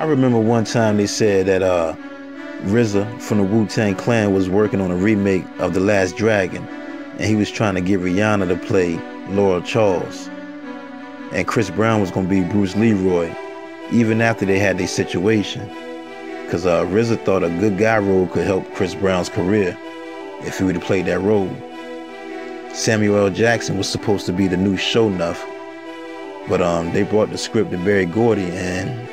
remember one time they said that RZA from the Wu-Tang Clan was working on a remake of The Last Dragon, and he was trying to get Rihanna to play Laura Charles, and Chris Brown was going to be Bruce Leroy, even after they had their situation, because RZA thought a good guy role could help Chris Brown's career if he would have played that role. Samuel L. Jackson was supposed to be the new Shogun, but they brought the script to Berry Gordy, and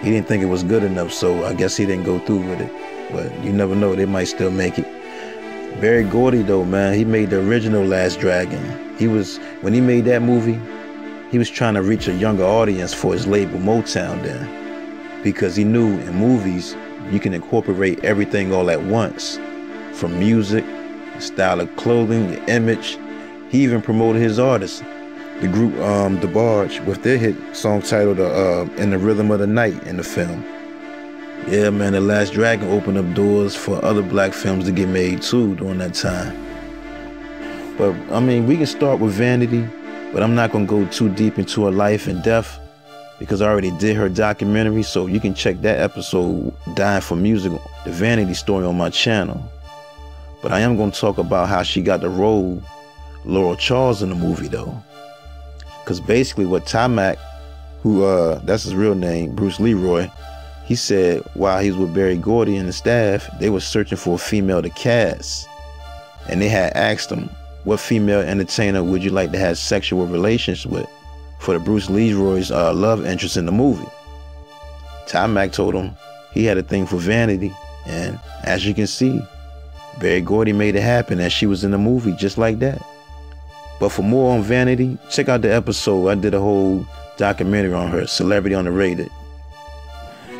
he didn't think it was good enough, so I guess he didn't go through with it. But you never know, they might still make it. Berry Gordy, though, man, he made the original Last Dragon. When he made that movie, he was trying to reach a younger audience for his label Motown then, because he knew in movies you can incorporate everything all at once, from music, the style of clothing, the image. He even promoted his artists, the group DeBarge, with their hit song titled In the Rhythm of the Night in the film. Yeah, man, The Last Dragon opened up doors for other black films to get made too during that time. But I mean, we can start with Vanity, but I'm not gonna go too deep into her life and death because I already did her documentary, so you can check that episode, Dying for Music, the Vanity story, on my channel. But I am gonna talk about how she got the role Laura Charles in the movie though. Because basically what Timac, who that's his real name, Bruce Leroy, he said while he was with Berry Gordy and the staff, they were searching for a female to cast. And they had asked him, what female entertainer would you like to have sexual relations with for the Bruce Leroy's love interest in the movie? Timac told him he had a thing for Vanity, and as you can see, Berry Gordy made it happen, and she was in the movie just like that. But for more on Vanity, check out the episode. I did a whole documentary on her, Celebrity Underrated.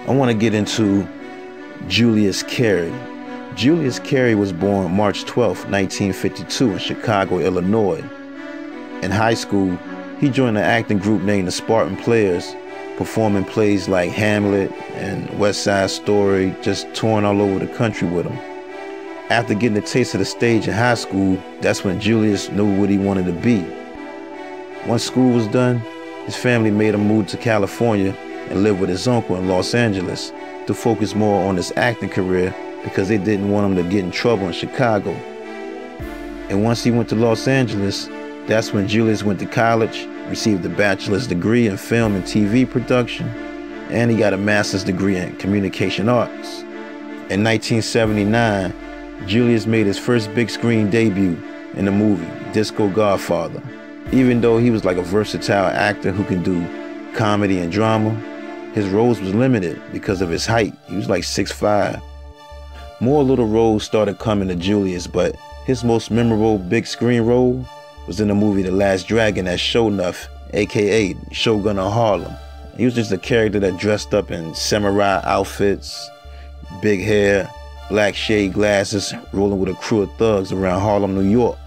I want to get into Julius Cary. Julius Cary was born March 12, 1952 in Chicago, Illinois. In high school, he joined an acting group named the Spartan Players, performing plays like Hamlet and West Side Story, just touring all over the country with him. After getting a taste of the stage in high school, that's when Julius knew what he wanted to be. Once school was done, his family made him move to California and live with his uncle in Los Angeles to focus more on his acting career because they didn't want him to get in trouble in Chicago. And once he went to Los Angeles, that's when Julius went to college, received a bachelor's degree in film and TV production, and he got a master's degree in communication arts. In 1979, Julius made his first big screen debut in the movie Disco Godfather. Even though he was like a versatile actor who can do comedy and drama, his roles was limited because of his height. He was like 6'5". More little roles started coming to Julius, but his most memorable big screen role was in the movie The Last Dragon as Shogun, aka Shogun of Harlem. He was just a character that dressed up in samurai outfits, big hair, black shade glasses, rolling with a crew of thugs around Harlem, New York.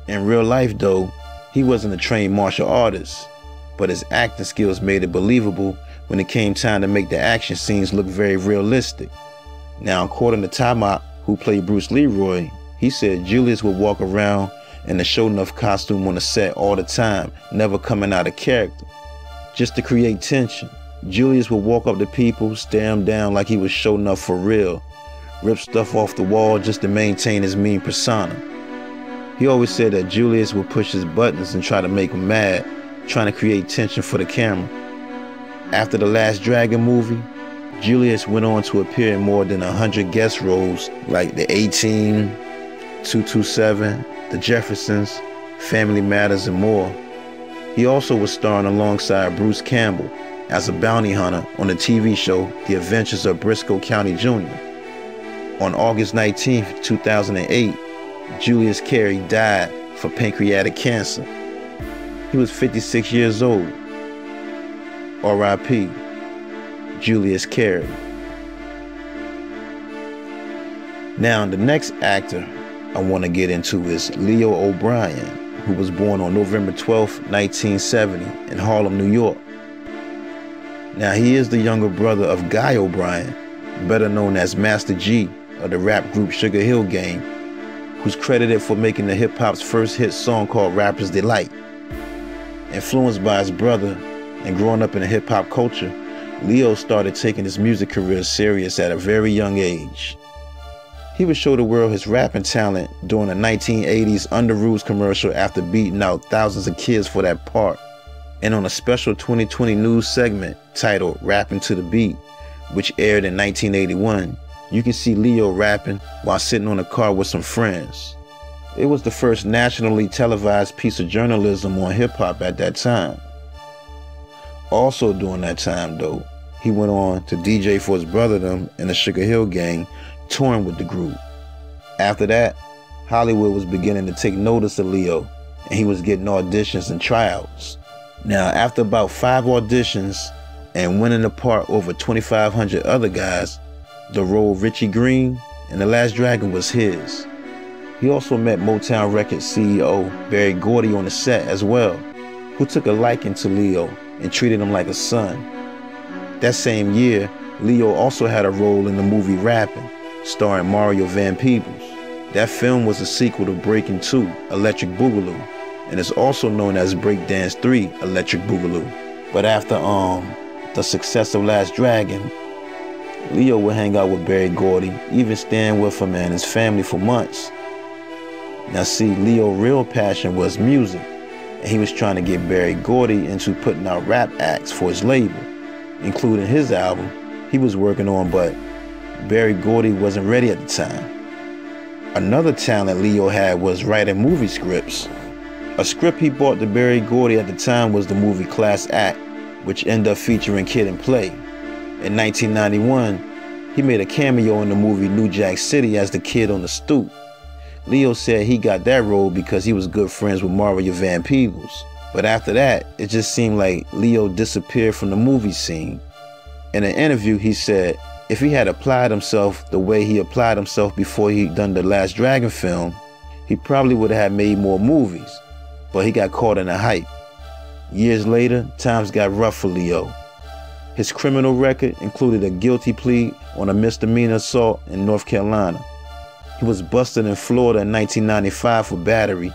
In real life though, he wasn't a trained martial artist, but his acting skills made it believable when it came time to make the action scenes look very realistic. Now, according to Timac, who played Bruce Leroy, he said Julius would walk around in the Shogun costume on the set all the time, never coming out of character. Just to create tension, Julius would walk up to people, stare them down like he was Shogun for real, rip stuff off the wall just to maintain his mean persona. He always said that Julius would push his buttons and try to make him mad, trying to create tension for the camera. After the Last Dragon movie, Julius went on to appear in more than 100 guest roles like The A-Team, 227, The Jeffersons, Family Matters, and more. He also was starring alongside Bruce Campbell as a bounty hunter on the TV show The Adventures of Briscoe County Jr. On August 19, 2008, Julius Cary died for pancreatic cancer. He was 56 years old. R.I.P. Julius Cary. Now, the next actor I want to get into is Leo O'Brien, who was born on November 12, 1970 in Harlem, New York. Now, he is the younger brother of Guy O'Brien, better known as Master G of the rap group Sugar Hill Gang, who's credited for making the hip-hop's first hit song called Rapper's Delight. Influenced by his brother and growing up in the hip-hop culture, Leo started taking his music career serious at a very young age. He would show the world his rapping talent during a 1980s Underoos commercial after beating out thousands of kids for that part, and on a special 2020 news segment titled Rapping to the Beat, which aired in 1981, you can see Leo rapping while sitting on a car with some friends. It was the first nationally televised piece of journalism on hip-hop at that time. Also during that time though, he went on to DJ for his brother them and the Sugar Hill Gang, touring with the group. After that, Hollywood was beginning to take notice of Leo, and he was getting auditions and tryouts. Now, after about 5 auditions and winning the part over 2,500 other guys, the role Richie Green in The Last Dragon was his. He also met Motown Records CEO Berry Gordy on the set as well, who took a liking to Leo and treated him like a son. That same year, Leo also had a role in the movie Rappin', starring Mario Van Peebles. That film was a sequel to Breakin' 2, Electric Boogaloo, and is also known as Breakdance 3, Electric Boogaloo. But after the success of Last Dragon, Leo would hang out with Berry Gordy, even staying with him and his family for months. Now see, Leo's real passion was music, and he was trying to get Berry Gordy into putting out rap acts for his label, including his album he was working on, but Berry Gordy wasn't ready at the time. Another talent Leo had was writing movie scripts. A script he bought to Berry Gordy at the time was the movie Class Act, which ended up featuring Kid and Play. In 1991, he made a cameo in the movie New Jack City as the kid on the stoop. Leo said he got that role because he was good friends with Mario Van Peebles. But after that, it just seemed like Leo disappeared from the movie scene. In an interview, he said if he had applied himself the way he applied himself before he done the Last Dragon film, he probably would have made more movies, but he got caught in the hype. Years later, times got rough for Leo. His criminal record included a guilty plea on a misdemeanor assault in North Carolina. He was busted in Florida in 1995 for battery.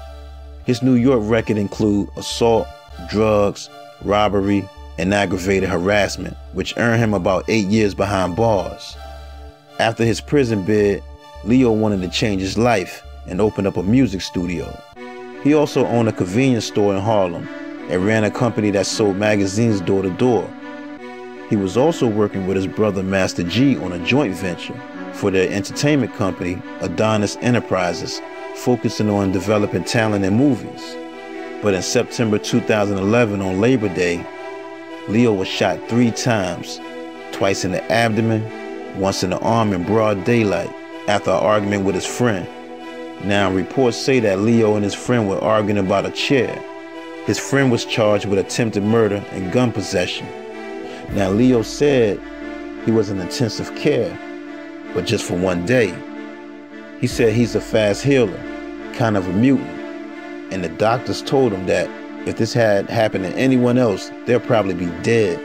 His New York record include assault, drugs, robbery, and aggravated harassment, which earned him about 8 years behind bars. After his prison bid, Leo wanted to change his life and opened up a music studio. He also owned a convenience store in Harlem and ran a company that sold magazines door to door. He was also working with his brother Master G on a joint venture for their entertainment company, Adonis Enterprises, focusing on developing talent in movies. But in September 2011 on Labor Day, Leo was shot 3 times, twice in the abdomen, once in the arm in broad daylight after an argument with his friend. Now, reports say that Leo and his friend were arguing about a chair. His friend was charged with attempted murder and gun possession. Now, Leo said he was in intensive care, but just for 1 day. He said he's a fast healer, kind of a mutant, and the doctors told him that if this had happened to anyone else, they'll probably be dead.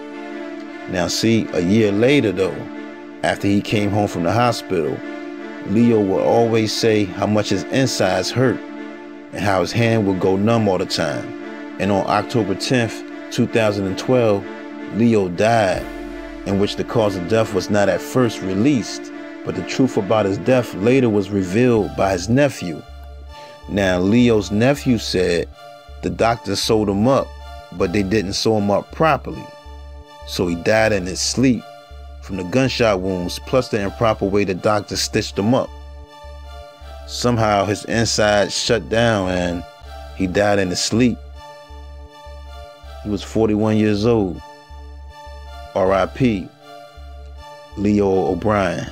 Now see, a year later though, after he came home from the hospital, Leo would always say how much his insides hurt and how his hand would go numb all the time. And on October 10th, 2012, Leo died, in which the cause of death was not at first released, but the truth about his death later was revealed by his nephew. Now, Leo's nephew said the doctors sewed him up, but they didn't sew him up properly. So he died in his sleep from the gunshot wounds plus the improper way the doctors stitched him up. Somehow his insides shut down and he died in his sleep. He was 41 years old. R.I.P. Leo OBrien.